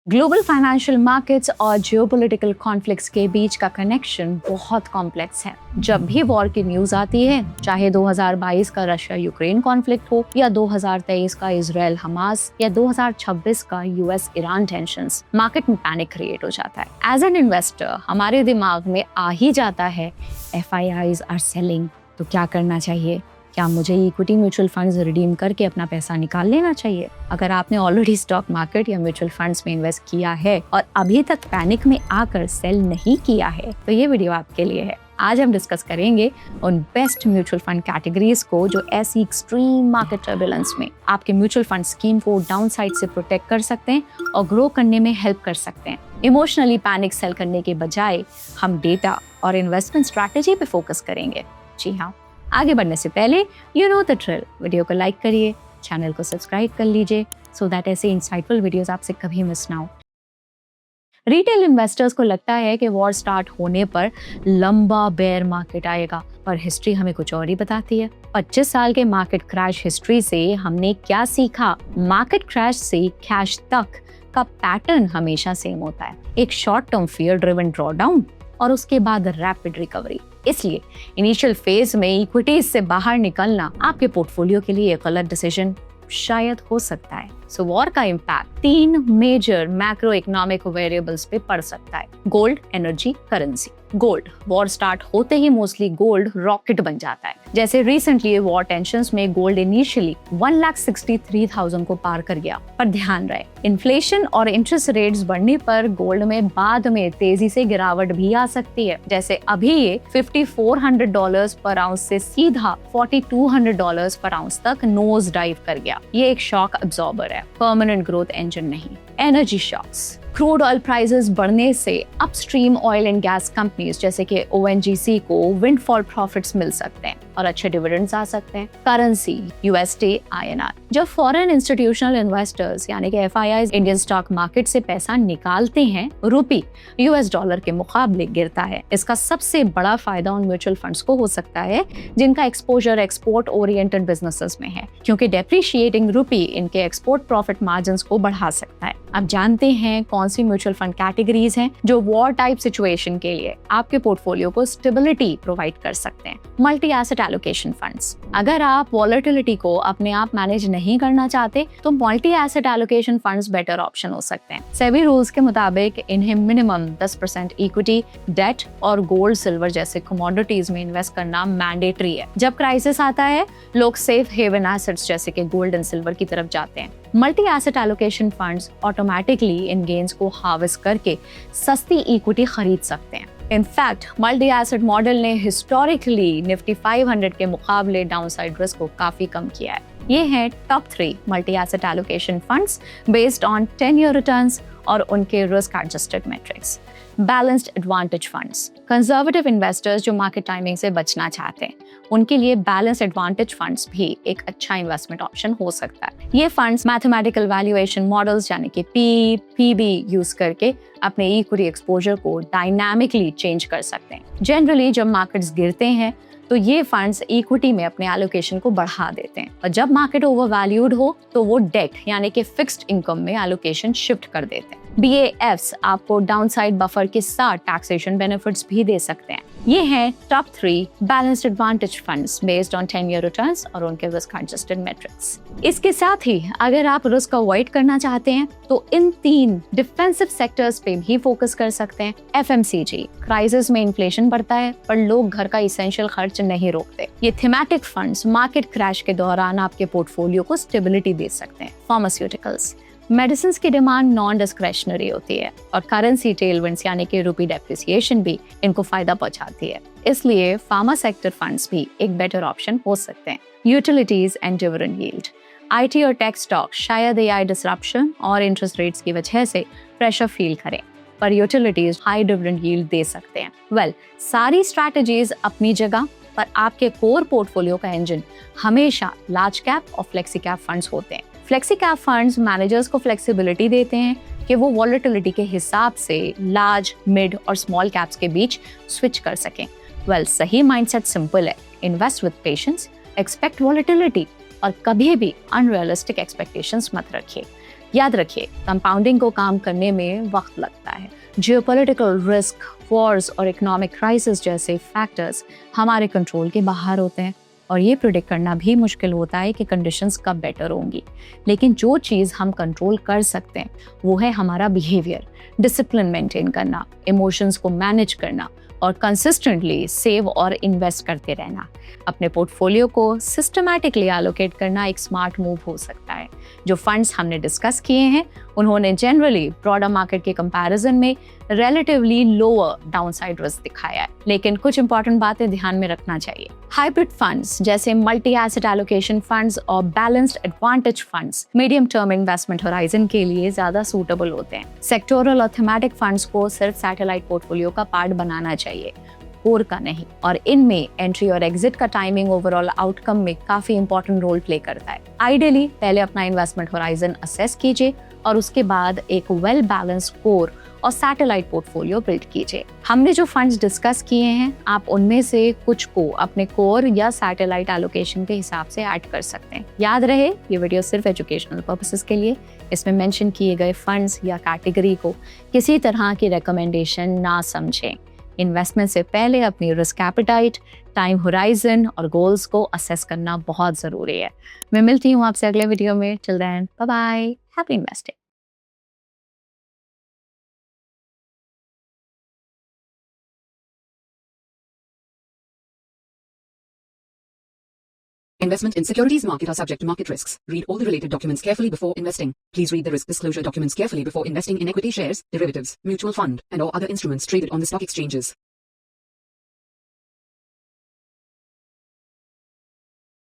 Global financial markets और geopolitical conflicts के बीच का कनेक्शन बहुत कॉम्प्लेक्स है। जब भी वॉर की न्यूज आती है, चाहे 2022 का रशिया यूक्रेन कॉन्फ्लिक्ट हो या 2023 का इजराइल हमास या 2026 का यूएस ईरान टेंशंस, मार्केट में पैनिक क्रिएट हो जाता है। एज एन इन्वेस्टर हमारे दिमाग में आ ही जाता है FIIs आर सेलिंग, तो क्या करना चाहिए? क्या मुझे इक्विटी म्यूचुअल फंड्स रिडीम करके अपना पैसा निकाल लेना चाहिए? अगर आपने ऑलरेडी स्टॉक मार्केट या म्यूचुअल फंड्स में इन्वेस्ट किया है और अभी तक पैनिक में आकर सेल नहीं किया है, तो ये वीडियो आपके लिए है। आज हम डिस्कस करेंगे उन बेस्ट म्यूचुअल फंड कैटेगरीज को जो ऐसी एक्सट्रीम मार्केट टर्बुलेंस में आपके म्यूचुअल फंड स्कीम को डाउनसाइड से प्रोटेक्ट कर सकते हैं और ग्रो करने में हेल्प कर सकते हैं। इमोशनली पैनिक सेल करने के बजाय हम डेटा और इन्वेस्टमेंट स्ट्रैटेजी पे फोकस करेंगे। जी हाँ, आगे बढ़ने से पहले you know the drill, video को लाइक करिए, चैनल को सब्सक्राइब कर लीजिए सो दैट ऐसे इंसाइटफुल वीडियोस आपसे कभी मिस ना हो। रिटेल इन्वेस्टर्स को लगता है कि वॉर स्टार्ट होने पर लंबा बेयर मार्केट आएगा, पर हिस्ट्री हमें कुछ और ही बताती है। 25 साल के मार्केट क्रैश हिस्ट्री से हमने क्या सीखा? मार्केट क्रैश से कैश तक का पैटर्न हमेशा सेम होता है, एक short term fear driven drawdown और उसके बाद रैपिड रिकवरी। इसलिए इनिशियल फेज में इक्विटीज से बाहर निकलना आपके पोर्टफोलियो के लिए एक गलत डिसीजन शायद हो सकता है। सो वॉर का impact 3 major macro economic variables पे पड़ सकता है: gold, energy, currency. Gold, war start होते ही मोस्टली गोल्ड रॉकेट बन जाता है। जैसे रिसेंटली वॉर टेंशंस में गोल्ड इनिशियली 1,63,000 को पार कर गया, पर ध्यान रहे इन्फ्लेशन और इंटरेस्ट रेट्स बढ़ने पर गोल्ड में बाद में तेजी से गिरावट भी आ सकती है। जैसे अभी ये $5,400 पर आउंस से सीधा $4,200 पर आउंस तक नोज डाइव कर गया। ये एक शॉक अब्सॉर्बर है, परमानेंट ग्रोथ इंजन नहीं। Energy shocks, crude oil prices बढ़ने से upstream oil and gas companies जैसे कि ONGC को विंडफॉल प्रॉफिट्स मिल सकते हैं और अच्छे डिविडेंड्स आ सकते हैं। Currency, USD, INR। जब फॉरेन इंस्टीट्यूशनल इन्वेस्टर्स यानी कि FIIs इंडियन स्टॉक मार्केट से पैसा निकालते हैं, रुपी US डॉलर के मुकाबले गिरता है। इसका सबसे बड़ा फायदा उन म्यूचुअल फंड्स को हो सकता है जिनका एक्सपोजर एक्सपोर्ट ओरिएंटेड बिजनेसेस में है, क्योंकि डेप्रिशिएटिंग रुपी इनके एक्सपोर्ट प्रॉफिट मार्जिन्स को बढ़ा सकता है। अब जानते हैं कौन सी म्यूचुअल फंड कैटेगरीज हैं जो वॉर टाइप सिचुएशन के लिए आपके पोर्टफोलियो को स्टेबिलिटी प्रोवाइड कर सकते हैं। Multi asset allocation funds. अगर आप वॉलेटिलिटी को अपने आप मैनेज नहीं करना चाहते तो multi asset allocation funds better option हो सकते हैं। सेबी रूल्स के मुताबिक इन्हें मिनिमम 10% इक्विटी, डेट और गोल्ड सिल्वर जैसे कमोडिटीज में इन्वेस्ट करना मैंडेटरी है। जब क्राइसिस आता है, लोग सेफ हेवन एसेट्स जैसे कि गोल्ड एंड सिल्वर की तरफ जाते हैं। Multi asset allocation funds automatically इन गेन्स को हार्वेस्ट करके सस्ती इक्विटी खरीद सकते हैं। इनफैक्ट मल्टी एसेट मॉडल ने हिस्टोरिकली निफ्टी 500 के मुकाबले डाउनसाइड रिस्क को काफी कम किया है। ये हैं top 3 multi asset allocation funds based on 10-year returns और उनके risk adjusted matrix. Balanced advantage funds, conservative investors जो मार्केट टाइमिंग से बचना चाहते हैं, उनके लिए बैलेंस एडवांटेज फंड्स भी एक अच्छा इन्वेस्टमेंट ऑप्शन हो सकता है। ये फंड्स मैथमेटिकल वैल्यूएशन मॉडल्स यानी कि PB यूज करके अपने इक्विटी एक्सपोजर को डायनामिकली चेंज कर सकते हैं। जनरली जब मार्केट्स गिरते हैं तो ये फंड्स इक्विटी में अपने एलोकेशन को बढ़ा देते हैं, और जब मार्केट ओवरवैल्यूड हो तो वो डेट यानी कि फिक्स्ड इनकम में एलोकेशन शिफ्ट कर देते हैं। BAFs आपको डाउनसाइड बफर के साथ टैक्सेशन बेनिफिट्स भी दे सकते हैं। ये हैं top 3 balanced advantage funds based on 10-year returns और उनके रिस्क एडजस्टेड मेट्रिक्स। इसके साथ ही अगर आप रिस्क अवॉइड करना चाहते हैं तो इन 3 डिफेंसिव सेक्टर्स पे भी फोकस कर सकते हैं। FMCG, क्राइसिस में इन्फ्लेशन बढ़ता है पर लोग घर का इसेंशियल खर्च नहीं रोकते। ये थीमेटिक फंड्स मार्केट क्रैश के दौरान आपके पोर्टफोलियो को स्टेबिलिटी दे सकते हैं। फार्मास्यूटिकल्स, मेडिसिन की डिमांड नॉन डिस्क्रेशनरी होती है और करेंसी टेलविंड्स यानी कि रुपी डेप्रिसिएशन भी इनको फायदा पहुंचाती है, इसलिए फार्मा सेक्टर फंड्स भी एक बेटर ऑप्शन हो सकते हैं। Utilities and dividend yield, IT और टेक स्टॉक शायद AI डिसरप्शन और इंटरेस्ट रेट्स की वजह से प्रेशर फील करें, पर यूटिलिटीज हाई डिविडेंड यील्ड दे सकते हैं। सारी स्ट्रैटेजीज अपनी जगह, पर आपके कोर पोर्टफोलियो का इंजन हमेशा लार्ज कैप और फ्लेक्सी कैप फंड्स होते हैं। फ्लेक्सी कैप फंड्स मैनेजर्स को फ्लेक्सिबिलिटी देते हैं कि वो वॉलेटिलिटी के हिसाब से लार्ज, मिड और स्मॉल कैप्स के बीच स्विच कर सकें। सही माइंडसेट सिंपल है, invest with patience, expect volatility और कभी भी अनरियलिस्टिक एक्सपेक्टेशंस मत रखिए। याद रखिए, कंपाउंडिंग को काम करने में वक्त लगता है। जियोपॉलिटिकल रिस्क, वॉर्स और इकोनॉमिक क्राइसिस जैसे फैक्टर्स हमारे कंट्रोल के बाहर होते हैं और ये प्रिडिक्ट करना भी मुश्किल होता है कि कंडीशंस कब बेटर होंगी। लेकिन जो चीज़ हम कंट्रोल कर सकते हैं वो है हमारा बिहेवियर, डिसिप्लिन मेंटेन करना, इमोशंस को मैनेज करना और कंसिस्टेंटली सेव और इन्वेस्ट करते रहना। अपने पोर्टफोलियो को सिस्टमैटिकली एलोकेट करना एक स्मार्ट मूव हो सकता है। जो फंड्स हमने डिस्कस किए हैं उन्होंने जनरली ब्रॉडर मार्केट के कंपैरिजन में रिलेटिवली लोअर डाउनसाइड रिस्क दिखाया है, लेकिन कुछ इंपॉर्टेंट बातें ध्यान में रखना चाहिए। हाइब्रिड फंड्स जैसे मल्टी एसेट एलोकेशन फंड्स और balanced advantage funds medium term investment horizon के लिए ज्यादा सूटेबल होते हैं। सेक्टोरल और थीमेटिक फंड्स को सिर्फ सैटेलाइट पोर्टफोलियो का पार्ट बनाना चाहिए, कोर का नहीं, और इनमें एंट्री और एग्जिट का टाइमिंग ओवरऑल आउटकम में काफी इंपॉर्टेंट रोल प्ले करता है। आइडियली पहले अपना इन्वेस्टमेंट होराइजन असेस कीजिए और उसके बाद एक वेल बैलेंस्ड कोर और सैटेलाइट पोर्टफोलियो बिल्ड कीजिए। हमने जो फंड्स डिस्कस किए हैं आप उनमें से कुछ को अपने कोर या सैटेलाइट एलोकेशन के हिसाब से ऐड कर सकते हैं। याद रहे ये वीडियो सिर्फ एजुकेशनल पर्पसेस के लिए, इसमें मेंशन किए गए फंड्स या कैटेगरी को किसी तरह की रिकमेंडेशन ना समझें। इन्वेस्टमेंट से पहले अपनी रिस्क एपेटाइट, टाइम होराइजन और गोल्स को असेस करना बहुत ज़रूरी है। मैं मिलती हूँ आपसे अगले वीडियो में। Till then bye bye, happy investing. Investment in securities market are subject to market risks. Read all the related documents carefully before investing. Please read the risk disclosure documents carefully before investing in equity shares, derivatives, mutual fund, and or other instruments traded on the stock exchanges.